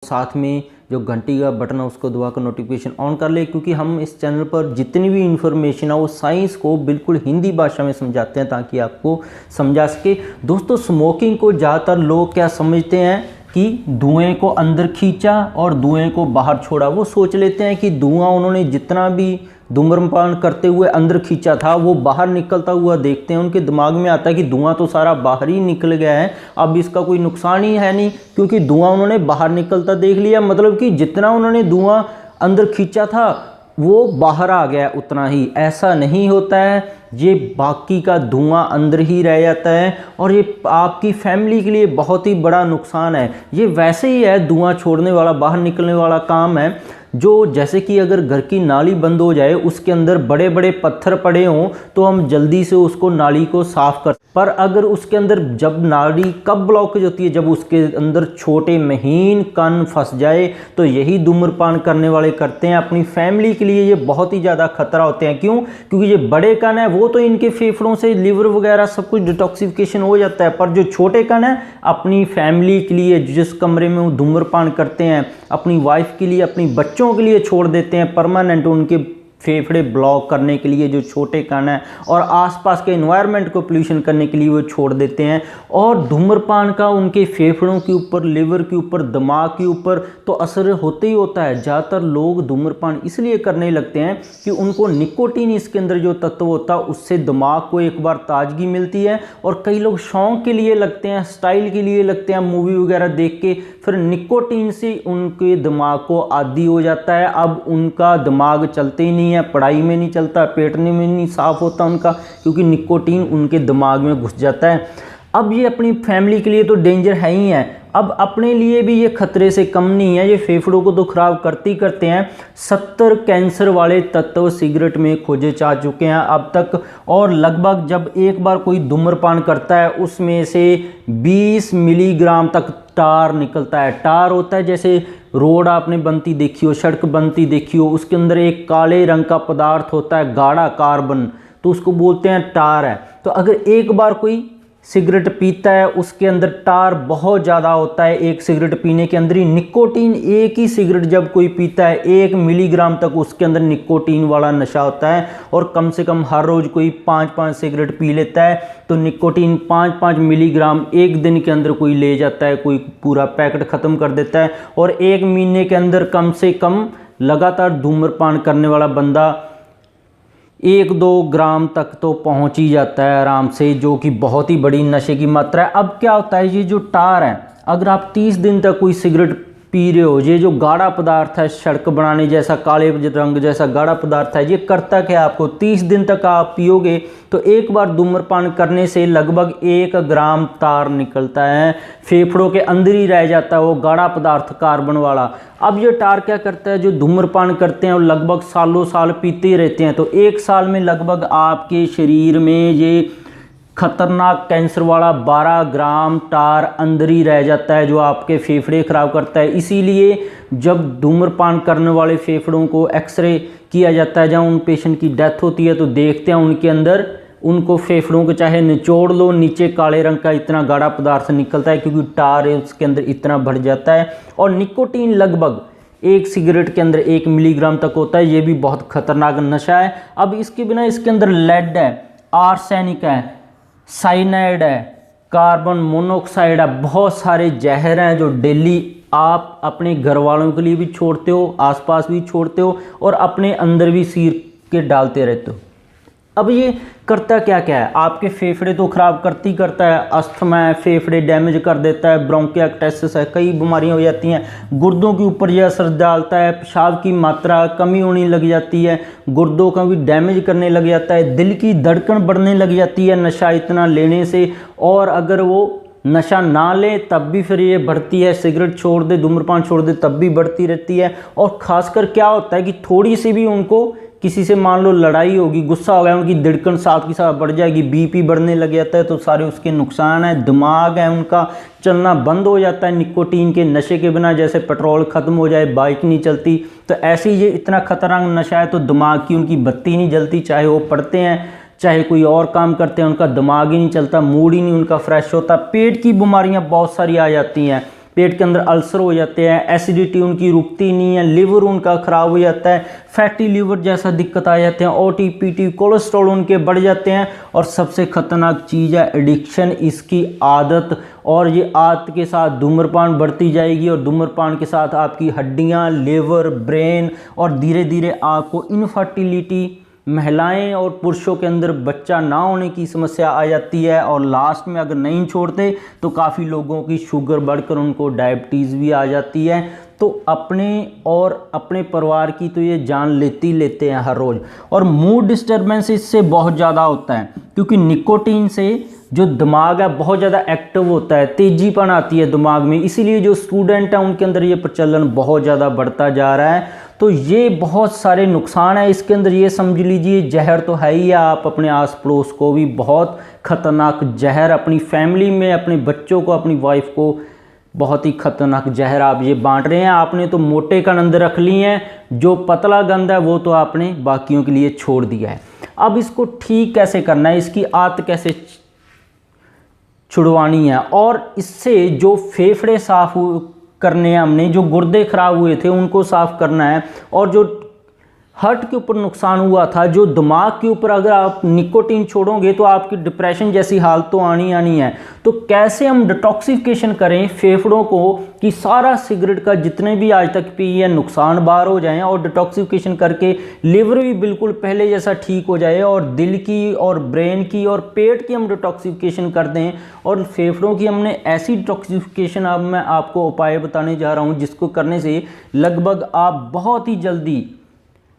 साथ में जो घंटी का बटन है उसको दबाकर नोटिफिकेशन ऑन कर ले, क्योंकि हम इस चैनल पर जितनी भी इन्फॉर्मेशन है वो साइंस को बिल्कुल हिंदी भाषा में समझाते हैं ताकि आपको समझा सके। दोस्तों, स्मोकिंग को ज़्यादातर लोग क्या समझते हैं कि धुएं को अंदर खींचा और धुएं को बाहर छोड़ा। वो सोच लेते हैं कि धुआं उन्होंने जितना भी धूम्रपान करते हुए अंदर खींचा था वो बाहर निकलता हुआ देखते हैं। उनके दिमाग में आता है कि धुआं तो सारा बाहर ही निकल गया है, अब इसका कोई नुकसान ही है नहीं, क्योंकि धुआं उन्होंने बाहर निकलता देख लिया। मतलब कि जितना उन्होंने धुआं अंदर खींचा था वो बाहर आ गया उतना ही। ऐसा नहीं होता है, ये बाकी का धुआं अंदर ही रह जाता है और ये आपकी फैमिली के लिए बहुत ही बड़ा नुकसान है। ये वैसे ही है, धुआं छोड़ने वाला, बाहर निकलने वाला काम है। जो जैसे कि अगर घर की नाली बंद हो जाए, उसके अंदर बड़े बड़े पत्थर पड़े हों तो हम जल्दी से उसको नाली को साफ कर, पर अगर उसके अंदर जब नाली कब ब्लॉकेज होती है, जब उसके अंदर छोटे महीन कण फंस जाए, तो यही धूम्रपान करने वाले करते हैं। अपनी फैमिली के लिए ये बहुत ही ज़्यादा खतरा होते हैं। क्यों? क्योंकि ये बड़े कण है वो तो इनके फेफड़ों से लिवर वगैरह सब कुछ डिटॉक्सिफिकेशन हो जाता है, पर जो छोटे कण है अपनी फैमिली के लिए, जिस कमरे में वो धूम्रपान करते हैं, अपनी वाइफ के लिए, अपनी बच्चों के लिए छोड़ देते हैं परमानेंट, उनके फेफड़े ब्लॉक करने के लिए जो छोटे कण हैं, और आसपास के एनवायरनमेंट को पोल्यूशन करने के लिए वो छोड़ देते हैं। और धूम्रपान का उनके फेफड़ों के ऊपर, लिवर के ऊपर, दिमाग के ऊपर तो असर होता ही होता है। ज़्यादातर लोग धूम्रपान इसलिए करने लगते हैं कि उनको निकोटीन, इसके अंदर जो तत्व होता है, उससे दिमाग को एक बार ताजगी मिलती है। और कई लोग शौक के लिए लगते हैं, स्टाइल के लिए लगते हैं, मूवी वगैरह देख के, फिर निकोटीन से उनके दिमाग को आदी हो जाता है। अब उनका दिमाग चलते ही नहीं है, पढ़ाई में नहीं चलता, पेट में नहीं साफ होता उनका, क्योंकि निकोटीन उनके दिमाग में घुस जाता है। अब ये अपनी फैमिली के लिए तो डेंजर है ही है, अब अपने लिए भी ये खतरे से कम नहीं है। ये फेफड़ों को तो खराब करते ही करते हैं। 70 कैंसर वाले तत्व सिगरेट में खोजे जा चुके हैं अब तक, और लगभग जब एक बार कोई धूम्रपान करता है उसमें से 20 मिलीग्राम तक टार निकलता है। टार होता है जैसे रोड आपने बनती देखी हो, सड़क बनती देखी हो, उसके अंदर एक काले रंग का पदार्थ होता है, गाढ़ा कार्बन, तो उसको बोलते हैं टार है। तो अगर एक बार कोई सिगरेट पीता है उसके अंदर टार बहुत ज़्यादा होता है, एक सिगरेट पीने के अंदर ही। निकोटीन, एक ही सिगरेट जब कोई पीता है 1 मिलीग्राम तक उसके अंदर निकोटीन वाला नशा होता है, और कम से कम हर रोज़ कोई 5-5 सिगरेट पी लेता है तो निकोटीन 5-5 मिलीग्राम एक दिन के अंदर कोई ले जाता है, कोई पूरा पैकेट ख़त्म कर देता है। और 1 महीने के अंदर कम से कम लगातार धूम्रपान करने वाला बंदा 1-2 ग्राम तक तो पहुंच ही जाता है आराम से, जो कि बहुत ही बड़ी नशे की मात्रा है। अब क्या होता है, ये जो टार है, अगर आप 30 दिन तक कोई सिगरेट पी रहे हो, ये जो गाढ़ा पदार्थ है, सड़क बनाने जैसा काले रंग जैसा गाढ़ा पदार्थ है, ये करता क्या, आपको 30 दिन तक आप पियोगे तो एक बार धूम्रपान करने से लगभग 1 ग्राम तार निकलता है, फेफड़ों के अंदर ही रह जाता है वो गाढ़ा पदार्थ कार्बन वाला। अब ये टार क्या करता है, जो धूम्रपान करते हैं और लगभग सालों साल पीते ही रहते हैं, तो 1 साल में लगभग आपके शरीर में ये खतरनाक कैंसर वाला 12 ग्राम टार अंदर ही रह जाता है, जो आपके फेफड़े खराब करता है। इसीलिए जब धूम्रपान करने वाले फेफड़ों को एक्सरे किया जाता है, जहाँ उन पेशेंट की डेथ होती है, तो देखते हैं उनके अंदर, उनको फेफड़ों को चाहे निचोड़ लो, नीचे काले रंग का इतना गाढ़ा पदार्थ निकलता है, क्योंकि टार है उसके अंदर इतना बढ़ जाता है। और निकोटीन लगभग एक सिगरेट के अंदर 1 मिलीग्राम तक होता है, ये भी बहुत खतरनाक नशा है। अब इसके बिना इसके अंदर लेड है, आर्सेनिक है, साइनाइड है, कार्बन मोनोऑक्साइड है, बहुत सारे जहर हैं जो डेली आप अपने घर वालों के लिए भी छोड़ते हो, आसपास भी छोड़ते हो, और अपने अंदर भी सीर के डालते रहते हो। अब ये करता क्या क्या है, आपके फेफड़े तो खराब करती करता है, अस्थमा है, फेफड़े डैमेज कर देता है, ब्रोंकियाक्टाइटिस है, कई बीमारियां हो जाती हैं। गुर्दों के ऊपर यह असर डालता है, पेशाब की मात्रा कमी होने लग जाती है, गुर्दों का भी डैमेज करने लग जाता है, दिल की धड़कन बढ़ने लग जाती है नशा इतना लेने से। और अगर वो नशा ना ले तब भी फिर ये बढ़ती है, सिगरेट छोड़ दे, धूम्रपान छोड़ दे तब भी बढ़ती रहती है। और खासकर क्या होता है कि थोड़ी सी भी उनको किसी से मान लो लड़ाई होगी, गुस्सा हो गया, उनकी धड़कन साथ की साथ बढ़ जाएगी, बीपी बढ़ने लग जाता है, तो सारे उसके नुकसान है। दिमाग है उनका चलना बंद हो जाता है निकोटीन के नशे के बिना, जैसे पेट्रोल ख़त्म हो जाए बाइक नहीं चलती, तो ऐसे ही ये इतना खतरनाक नशा है, तो दिमाग की उनकी बत्ती नहीं जलती, चाहे वो पढ़ते हैं चाहे कोई और काम करते हैं, उनका दिमाग ही नहीं चलता, मूड ही नहीं उनका फ्रेश होता, पेट की बीमारियां बहुत सारी आ जाती हैं। पेट के अंदर अल्सर हो जाते हैं, एसिडिटी उनकी रुकती नहीं है, लिवर उनका ख़राब हो जाता है, फैटी लिवर जैसा दिक्कत आ जाते हैं, OTPT कोलेस्ट्रॉल उनके बढ़ जाते हैं। और सबसे ख़तरनाक चीज़ है एडिक्शन, इसकी आदत। और ये आदत के साथ धूम्रपान बढ़ती जाएगी और धूम्रपान के साथ आपकी हड्डियाँ, लिवर, ब्रेन और धीरे धीरे आपको इनफर्टिलिटी, महिलाएं और पुरुषों के अंदर बच्चा ना होने की समस्या आ जाती है। और लास्ट में अगर नहीं छोड़ते तो काफ़ी लोगों की शुगर बढ़कर उनको डायबिटीज़ भी आ जाती है। तो अपने और अपने परिवार की तो ये जान लेते हैं हर रोज़। और मूड डिस्टर्बेंस इससे बहुत ज़्यादा होता है, क्योंकि निकोटीन से जो दिमाग है बहुत ज़्यादा एक्टिव होता है, तेजीपन आती है दिमाग में, इसीलिए जो स्टूडेंट हैं उनके अंदर ये प्रचलन बहुत ज़्यादा बढ़ता जा रहा है। तो ये बहुत सारे नुकसान है इसके अंदर, ये समझ लीजिए जहर तो है ही है। आप अपने आस पड़ोस को भी बहुत ख़तरनाक जहर, अपनी फैमिली में अपने बच्चों को, अपनी वाइफ को बहुत ही ख़तरनाक जहर आप ये बांट रहे हैं। आपने तो मोटे कण अंदर रख लिए हैं, जो पतला गंद है वो तो आपने बाकियों के लिए छोड़ दिया है। अब इसको ठीक कैसे करना है, इसकी आदत कैसे छुड़वानी है, और इससे जो फेफड़े साफ करने हैं हमने, जो गुर्दे खराब हुए थे उनको साफ करना है, और जो हार्ट के ऊपर नुकसान हुआ था, जो दिमाग के ऊपर अगर आप निकोटीन छोड़ोगे तो आपकी डिप्रेशन जैसी हालत तो आनी है। तो कैसे हम डिटॉक्सिफिकेशन करें फेफड़ों को कि सारा सिगरेट का जितने भी आज तक पी है नुकसान बाहर हो जाएं, और डिटॉक्सिफिकेशन करके लिवर भी बिल्कुल पहले जैसा ठीक हो जाए, और दिल की और ब्रेन की और पेट की हम डिटॉक्सिफिकेशन कर दें, और फेफड़ों की हमने ऐसी डिटॉक्सिफिकेशन अब मैं आपको उपाय बताने जा रहा हूँ जिसको करने से लगभग आप बहुत ही जल्दी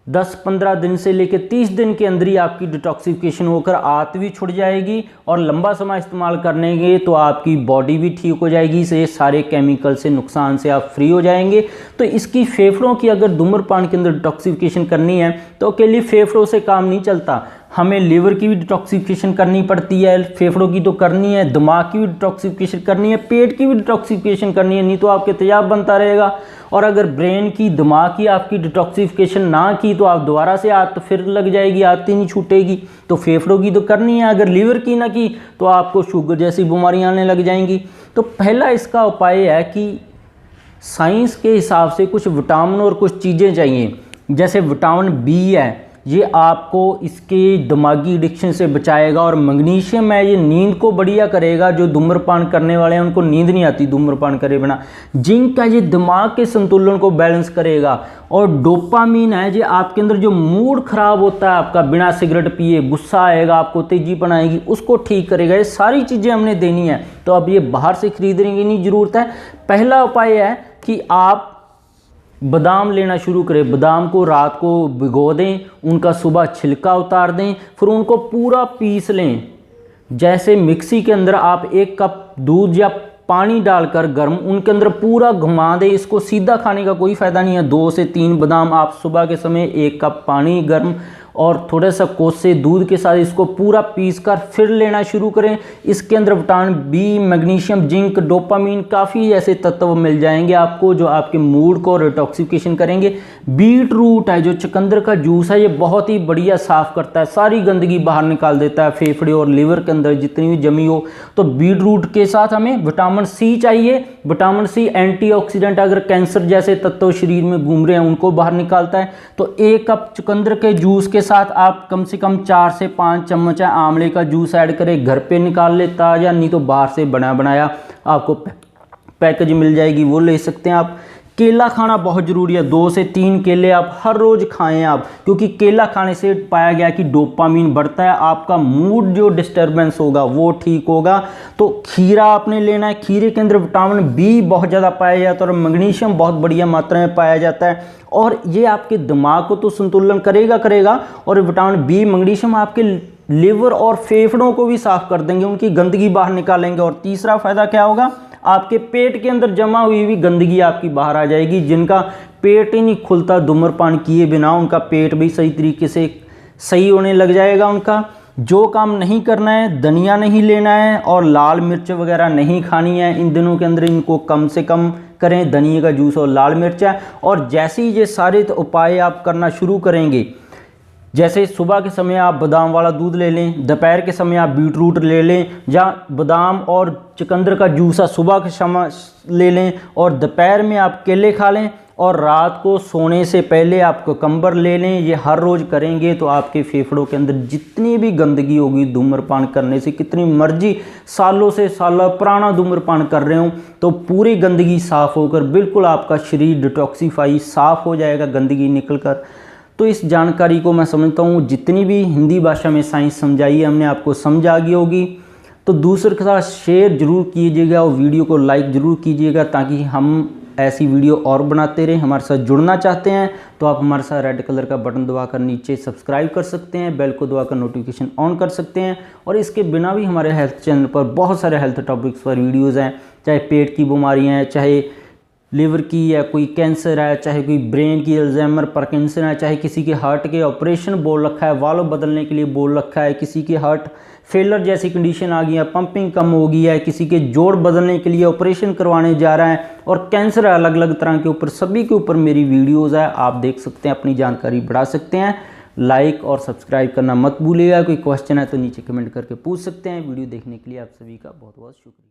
10-15 दिन से लेकर 30 दिन के अंदर ही आपकी डिटॉक्सिफिकेशन होकर आदत भी छुट जाएगी, और लंबा समय इस्तेमाल करने के तो आपकी बॉडी भी ठीक हो जाएगी, से सारे केमिकल से, नुकसान से आप फ्री हो जाएंगे। तो इसकी फेफड़ों की अगर धूम्रपान के अंदर डिटॉक्सिफिकेशन करनी है तो अकेले फेफड़ों से काम नहीं चलता, हमें लिवर की भी डिटॉक्सिफिकेशन करनी पड़ती है, फेफड़ों की तो करनी है, दिमाग की भी डिटॉक्सिफिकेशन करनी है, पेट की भी डिटॉक्सिफिकेशन करनी है, नहीं तो आपके तेजाब बनता रहेगा। और अगर ब्रेन की, दिमाग की आपकी डिटॉक्सिफिकेशन ना की तो आप दोबारा से आदत फिर लग जाएगी, आदत ही नहीं छूटेगी। तो फेफड़ों की तो करनी है, अगर लीवर की ना की तो आपको शुगर जैसी बीमारियां आने लग जाएंगी। तो पहला इसका उपाय है कि साइंस के हिसाब से कुछ विटामिन और कुछ चीज़ें चाहिए, जैसे विटामिन बी है, ये आपको इसके दिमागी एडिक्शन से बचाएगा, और मैग्नीशियम है, ये नींद को बढ़िया करेगा, जो धूम्रपान करने वाले हैं उनको नींद नहीं आती धूम्रपान करे बिना। जिंक है, ये दिमाग के संतुलन को बैलेंस करेगा, और डोपामीन है, ये आपके अंदर जो मूड खराब होता है आपका बिना सिगरेट पिए, गुस्सा आएगा, आपको तेजीपन आएगी, उसको ठीक करेगा। ये सारी चीज़ें हमने देनी है, तो अब ये बाहर से खरीदने की नहीं ज़रूरत है। पहला उपाय है कि आप बादाम लेना शुरू करें, बादाम को रात को भिगो दें, उनका सुबह छिलका उतार दें, फिर उनको पूरा पीस लें। जैसे मिक्सी के अंदर आप 1 कप दूध या पानी डालकर गर्म, उनके अंदर पूरा घुमा दें। इसको सीधा खाने का कोई फ़ायदा नहीं है। 2 से 3 बादाम आप सुबह के समय 1 कप पानी गर्म और थोड़ा सा कोसे दूध के साथ इसको पूरा पीसकर फिर लेना शुरू करें। इसके अंदर vitamin B, magnesium, zinc, dopamine, काफ़ी ऐसे तत्व मिल जाएंगे आपको जो आपके मूड को डिटॉक्सिफिकेशन करेंगे। बीट रूट है, जो चुकंदर का जूस है, ये बहुत ही बढ़िया साफ़ करता है, सारी गंदगी बाहर निकाल देता है फेफड़े और लीवर के अंदर जितनी भी जमी हो। तो बीट रूट के साथ हमें विटामिन सी चाहिए। विटामिन सी एंटीऑक्सीडेंट, अगर कैंसर जैसे तत्व शरीर में घूम रहे हैं उनको बाहर निकालता है। तो 1 कप चुकंदर के जूस के साथ आप कम से कम 4 से 5 चम्मच आंवले का जूस ऐड करें। घर पे निकाल ले ताज़ा, नहीं तो बाहर से बना बनाया आपको पैकेज मिल जाएगी, वो ले सकते हैं आप। केला खाना बहुत ज़रूरी है, 2 से 3 केले आप हर रोज़ खाएं आप, क्योंकि केला खाने से पाया गया कि डोपामीन बढ़ता है, आपका मूड जो डिस्टर्बेंस होगा वो ठीक होगा। तो खीरा आपने लेना है, खीरे के अंदर विटामिन बी बहुत ज़्यादा पाया जाता है और मैग्नीशियम बहुत बढ़िया मात्रा में पाया जाता है, और ये आपके दिमाग को तो संतुलन करेगा और विटामिन बी, मैग्नीशियम आपके लिवर और फेफड़ों को भी साफ कर देंगे, उनकी गंदगी बाहर निकालेंगे। और तीसरा फ़ायदा क्या होगा, आपके पेट के अंदर जमा हुई हुई गंदगी आपकी बाहर आ जाएगी। जिनका पेट ही नहीं खुलता धूम्रपान किए बिना, उनका पेट भी सही तरीके से सही होने लग जाएगा। उनका जो काम नहीं करना है, धनिया नहीं लेना है और लाल मिर्च वगैरह नहीं खानी है, इन दिनों के अंदर इनको कम से कम करें, धनिया का जूस और लाल मिर्च है। और जैसे ही ये सारे उपाय आप करना शुरू करेंगे, जैसे सुबह के समय आप बादाम वाला दूध ले लें, दोपहर के समय आप बीटरूट ले लें, या बादाम और चुकंदर का जूस सुबह के समय ले लें, और दोपहर में आप केले खा लें, और रात को सोने से पहले आप कुकम्बर ले लें। ये हर रोज़ करेंगे तो आपके फेफड़ों के अंदर जितनी भी गंदगी होगी धूम्रपान करने से, कितनी मर्जी सालों से साल पुराना धूम्रपान कर रहे हो, तो पूरी गंदगी साफ़ होकर बिल्कुल आपका शरीर डिटॉक्सीफाई साफ़ हो जाएगा गंदगी निकल कर। तो इस जानकारी को मैं समझता हूँ जितनी भी हिंदी भाषा में साइंस समझाई है हमने आपको समझ आ गई होगी। तो दूसरे के साथ शेयर ज़रूर कीजिएगा और वीडियो को लाइक ज़रूर कीजिएगा, ताकि हम ऐसी वीडियो और बनाते रहें। हमारे साथ जुड़ना चाहते हैं तो आप हमारे साथ रेड कलर का बटन दबाकर नीचे सब्सक्राइब कर सकते हैं, बेल को दबाकर नोटिफिकेशन ऑन कर सकते हैं। और इसके बिना भी हमारे हेल्थ चैनल पर बहुत सारे हेल्थ टॉपिक्स पर वीडियोज़ हैं, चाहे पेट की बीमारियाँ हैं, चाहे लिवर की या कोई कैंसर है, चाहे कोई ब्रेन की अल्जाइमर पार्किंसन है, चाहे किसी के हार्ट के ऑपरेशन बोल रखा है, वाल्व बदलने के लिए बोल रखा है, किसी के हार्ट फेलर जैसी कंडीशन आ गई है, पंपिंग कम हो गई है, किसी के जोड़ बदलने के लिए ऑपरेशन करवाने जा रहा है, और कैंसर है अलग अलग तरह के ऊपर, सभी के ऊपर मेरी वीडियोज़ है, आप देख सकते हैं, अपनी जानकारी बढ़ा सकते हैं। लाइक और सब्सक्राइब करना मत भूलिएगा। कोई क्वेश्चन है तो नीचे कमेंट करके पूछ सकते हैं। वीडियो देखने के लिए आप सभी का बहुत बहुत शुक्रिया।